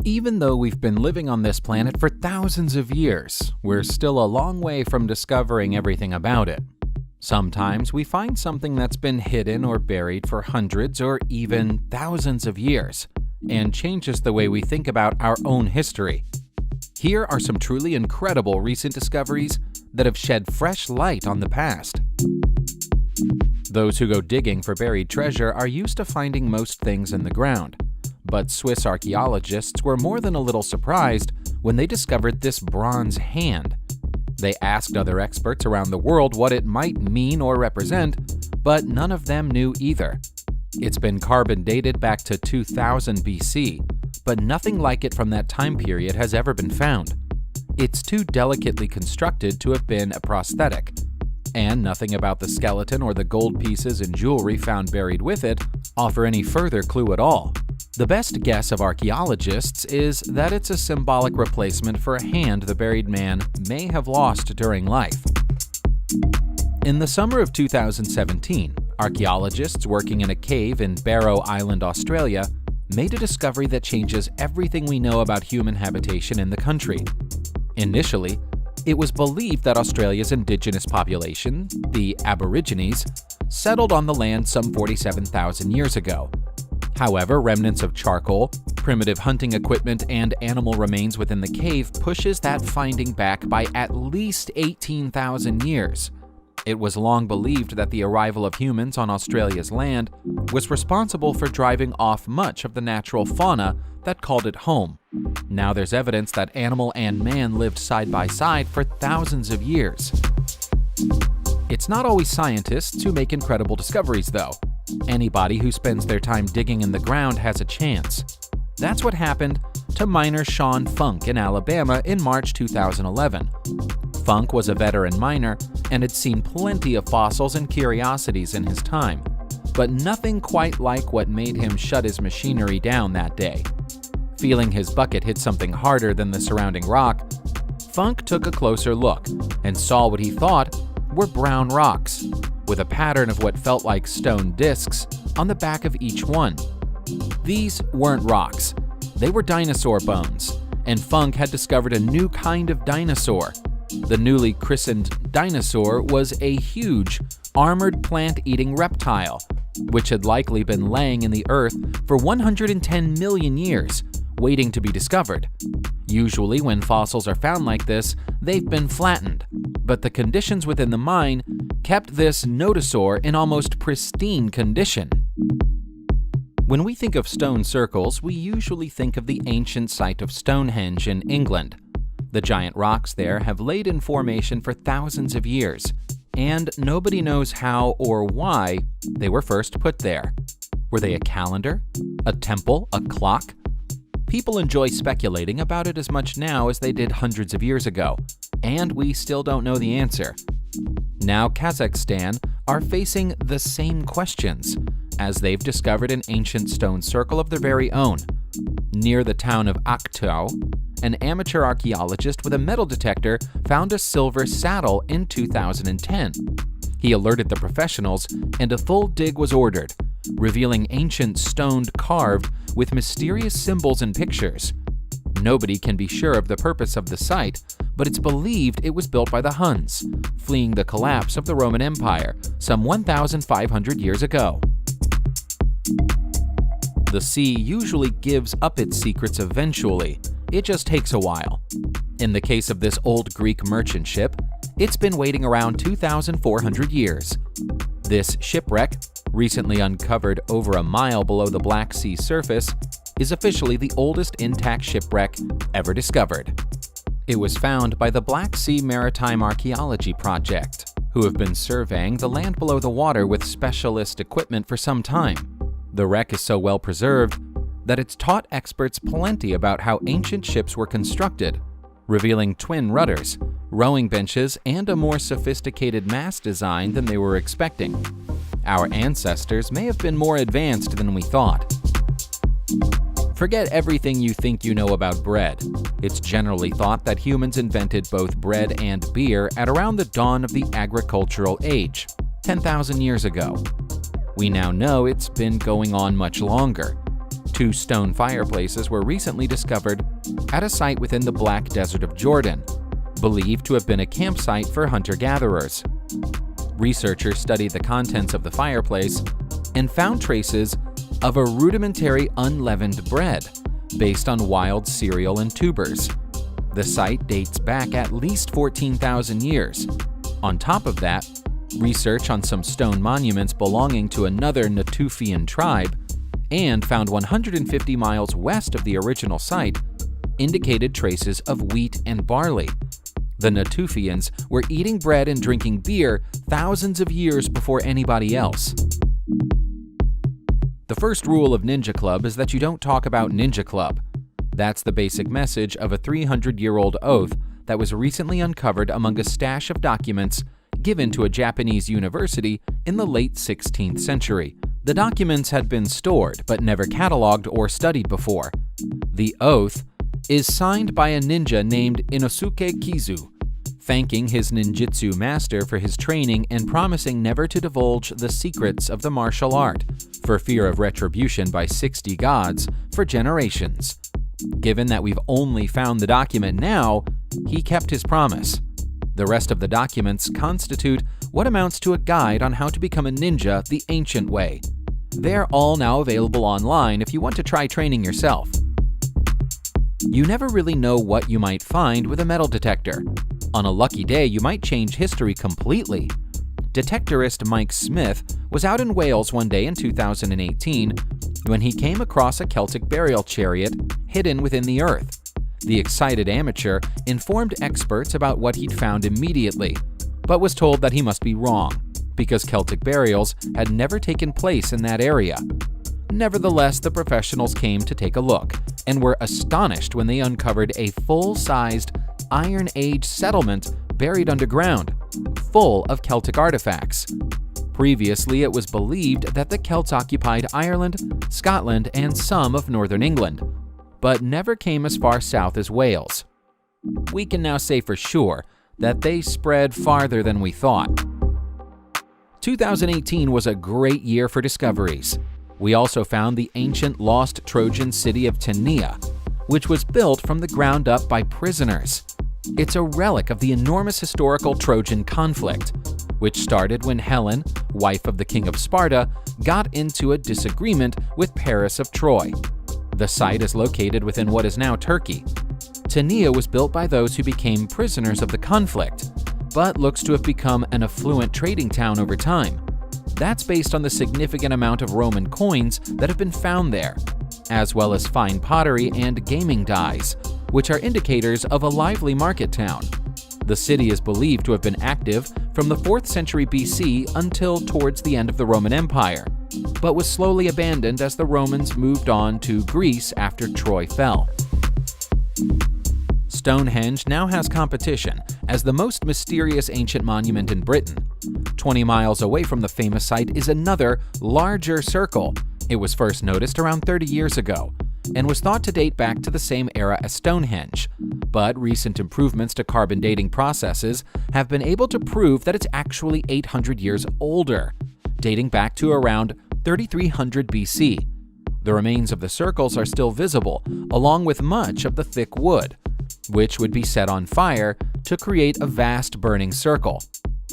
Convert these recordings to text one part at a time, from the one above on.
Even though we've been living on this planet for thousands of years, we're still a long way from discovering everything about it. Sometimes we find something that's been hidden or buried for hundreds or even thousands of years, and changes the way we think about our own history. Here are some truly incredible recent discoveries that have shed fresh light on the past. Those who go digging for buried treasure are used to finding most things in the ground. But Swiss archaeologists were more than a little surprised when they discovered this bronze hand. They asked other experts around the world what it might mean or represent, but none of them knew either. It's been carbon dated back to 2000 BC, but nothing like it from that time period has ever been found. It's too delicately constructed to have been a prosthetic, and nothing about the skeleton or the gold pieces and jewelry found buried with it offer any further clue at all. The best guess of archaeologists is that it's a symbolic replacement for a hand the buried man may have lost during life. In the summer of 2017, archaeologists working in a cave in Barrow Island, Australia, made a discovery that changes everything we know about human habitation in the country. Initially, it was believed that Australia's indigenous population, the Aborigines, settled on the land some 47,000 years ago. However, remnants of charcoal, primitive hunting equipment, and animal remains within the cave pushes that finding back by at least 18,000 years. It was long believed that the arrival of humans on Australia's land was responsible for driving off much of the natural fauna that called it home. Now there's evidence that animal and man lived side by side for thousands of years. It's not always scientists who make incredible discoveries, though. Anybody who spends their time digging in the ground has a chance. That's what happened to miner Sean Funk in Alabama in March 2011. Funk was a veteran miner and had seen plenty of fossils and curiosities in his time, but nothing quite like what made him shut his machinery down that day. Feeling his bucket hit something harder than the surrounding rock, Funk took a closer look and saw what he thought were brown rocks, with a pattern of what felt like stone discs on the back of each one. These weren't rocks, they were dinosaur bones, and Funk had discovered a new kind of dinosaur. The newly christened dinosaur was a huge, armored plant-eating reptile, which had likely been laying in the earth for 110 million years, waiting to be discovered. Usually when fossils are found like this, they've been flattened, but the conditions within the mine kept this nodosaur in almost pristine condition. When we think of stone circles, we usually think of the ancient site of Stonehenge in England. The giant rocks there have laid in formation for thousands of years, and nobody knows how or why they were first put there. Were they a calendar? A temple? A clock? People enjoy speculating about it as much now as they did hundreds of years ago, and we still don't know the answer. Now Kazakhstan are facing the same questions, as they've discovered an ancient stone circle of their very own. Near the town of Aktau, an amateur archaeologist with a metal detector found a silver saddle in 2010. He alerted the professionals, and a full dig was ordered, revealing ancient stone carved with mysterious symbols and pictures. Nobody can be sure of the purpose of the site, but it's believed it was built by the Huns, fleeing the collapse of the Roman Empire some 1,500 years ago. The sea usually gives up its secrets eventually. It just takes a while. In the case of this old Greek merchant ship, it's been waiting around 2,400 years. This shipwreck, recently uncovered over a mile below the Black Sea surface, is officially the oldest intact shipwreck ever discovered. It was found by the Black Sea Maritime Archaeology Project, who have been surveying the land below the water with specialist equipment for some time. The wreck is so well preserved that it's taught experts plenty about how ancient ships were constructed, revealing twin rudders, rowing benches, and a more sophisticated mast design than they were expecting. Our ancestors may have been more advanced than we thought. Forget everything you think you know about bread. It's generally thought that humans invented both bread and beer at around the dawn of the agricultural age, 10,000 years ago. We now know it's been going on much longer. 2 stone fireplaces were recently discovered at a site within the Black Desert of Jordan, believed to have been a campsite for hunter-gatherers. Researchers studied the contents of the fireplace and found traces of a rudimentary unleavened bread based on wild cereal and tubers. The site dates back at least 14,000 years. On top of that, research on some stone monuments belonging to another Natufian tribe and found 150 miles west of the original site indicated traces of wheat and barley. The Natufians were eating bread and drinking beer thousands of years before anybody else. The first rule of Ninja Club is that you don't talk about Ninja Club. That's the basic message of a 300-year-old oath that was recently uncovered among a stash of documents given to a Japanese university in the late 16th century. The documents had been stored but never cataloged or studied before. The oath is signed by a ninja named Inosuke Kizu, thanking his ninjutsu master for his training and promising never to divulge the secrets of the martial art for fear of retribution by 60 gods for generations. Given that we've only found the document now, he kept his promise. The rest of the documents constitute what amounts to a guide on how to become a ninja the ancient way. They're all now available online if you want to try training yourself. You never really know what you might find with a metal detector. On a lucky day, you might change history completely. Detectorist Mike Smith was out in Wales one day in 2018 when he came across a Celtic burial chariot hidden within the earth. The excited amateur informed experts about what he'd found immediately, but was told that he must be wrong, because Celtic burials had never taken place in that area. Nevertheless, the professionals came to take a look, and were astonished when they uncovered a full-sized Iron Age settlement buried underground, full of Celtic artifacts. Previously, it was believed that the Celts occupied Ireland, Scotland, and some of northern England, but never came as far south as Wales. We can now say for sure that they spread farther than we thought. 2018 was a great year for discoveries. We also found the ancient lost Trojan city of Tenea, which was built from the ground up by prisoners. It's a relic of the enormous historical Trojan conflict, which started when Helen, wife of the king of Sparta, got into a disagreement with Paris of Troy. The site is located within what is now Turkey. Tenea was built by those who became prisoners of the conflict, but looks to have become an affluent trading town over time. That's based on the significant amount of Roman coins that have been found there, as well as fine pottery and gaming dies, which are indicators of a lively market town. The city is believed to have been active from the 4th century BC until towards the end of the Roman Empire, but was slowly abandoned as the Romans moved on to Greece after Troy fell. Stonehenge now has competition as the most mysterious ancient monument in Britain. 20 miles away from the famous site is another, larger circle. It was first noticed around 30 years ago and was thought to date back to the same era as Stonehenge, but recent improvements to carbon dating processes have been able to prove that it's actually 800 years older, dating back to around 3300 BC. The remains of the circles are still visible, along with much of the thick wood, which would be set on fire to create a vast burning circle.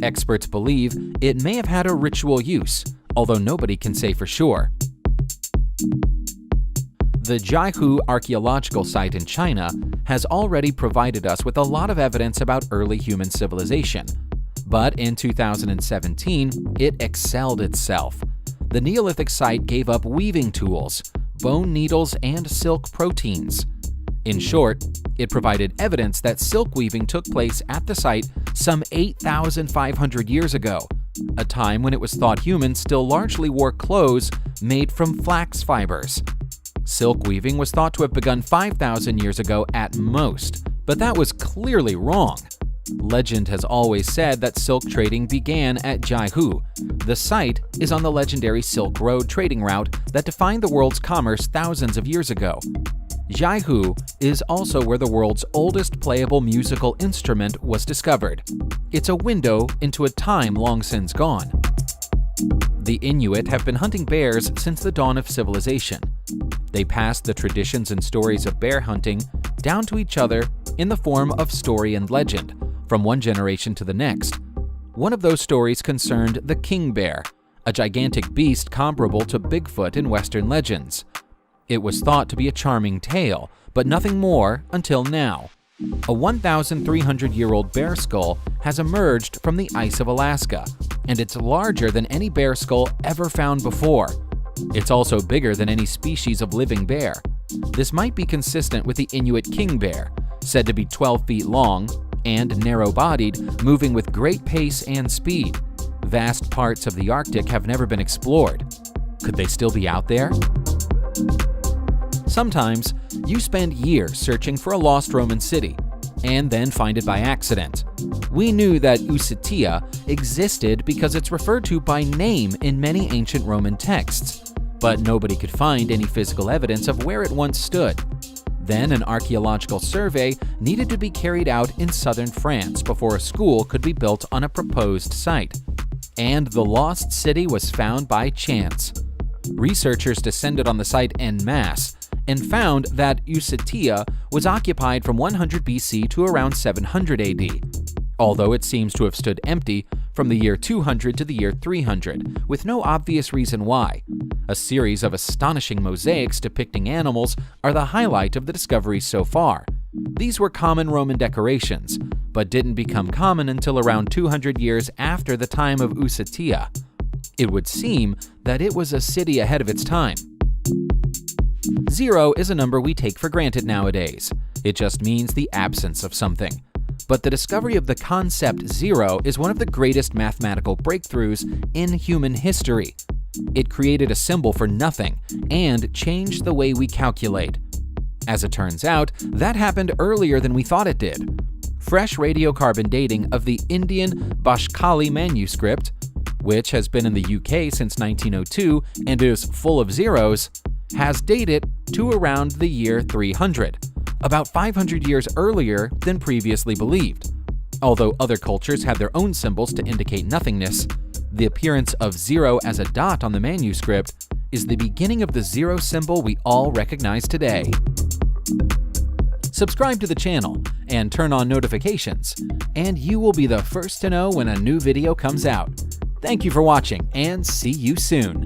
Experts believe it may have had a ritual use, although nobody can say for sure. The Jiahu archaeological site in China has already provided us with a lot of evidence about early human civilization. But in 2017, it excelled itself. The Neolithic site gave up weaving tools, bone needles, and silk proteins. In short, it provided evidence that silk weaving took place at the site some 8,500 years ago, a time when it was thought humans still largely wore clothes made from flax fibers. Silk weaving was thought to have begun 5,000 years ago at most, but that was clearly wrong. Legend has always said that silk trading began at Jiahu. The site is on the legendary Silk Road trading route that defined the world's commerce thousands of years ago. Jiahu is also where the world's oldest playable musical instrument was discovered. It's a window into a time long since gone. The Inuit have been hunting bears since the dawn of civilization. They passed the traditions and stories of bear hunting down to each other in the form of story and legend, from one generation to the next. One of those stories concerned the king bear, a gigantic beast comparable to Bigfoot in Western legends. It was thought to be a charming tale, but nothing more until now. A 1,300-year-old bear skull has emerged from the ice of Alaska, and it's larger than any bear skull ever found before. It's also bigger than any species of living bear. This might be consistent with the Inuit king bear, said to be 12 feet long and narrow-bodied, moving with great pace and speed. Vast parts of the Arctic have never been explored. Could they still be out there? Sometimes, you spend years searching for a lost Roman city, and then find it by accident. We knew that Usitia existed because it's referred to by name in many ancient Roman texts, but nobody could find any physical evidence of where it once stood. Then an archaeological survey needed to be carried out in southern France before a school could be built on a proposed site. And the lost city was found by chance. Researchers descended on the site en masse and found that Usitia was occupied from 100 BC to around 700 AD, although it seems to have stood empty from the year 200 to the year 300, with no obvious reason why. A series of astonishing mosaics depicting animals are the highlight of the discoveries so far. These were common Roman decorations, but didn't become common until around 200 years after the time of Usitia. It would seem that it was a city ahead of its time. 0 is a number we take for granted nowadays. It just means the absence of something. But the discovery of the concept 0 is one of the greatest mathematical breakthroughs in human history. It created a symbol for nothing and changed the way we calculate. As it turns out, that happened earlier than we thought it did. Fresh radiocarbon dating of the Indian Bashkali manuscript, which has been in the UK since 1902 and is full of zeros, has dated to around the year 300, about 500 years earlier than previously believed. Although other cultures have their own symbols to indicate nothingness, the appearance of 0 as a dot on the manuscript is the beginning of the 0 symbol we all recognize today. Subscribe to the channel and turn on notifications, and you will be the first to know when a new video comes out. Thank you for watching, and see you soon!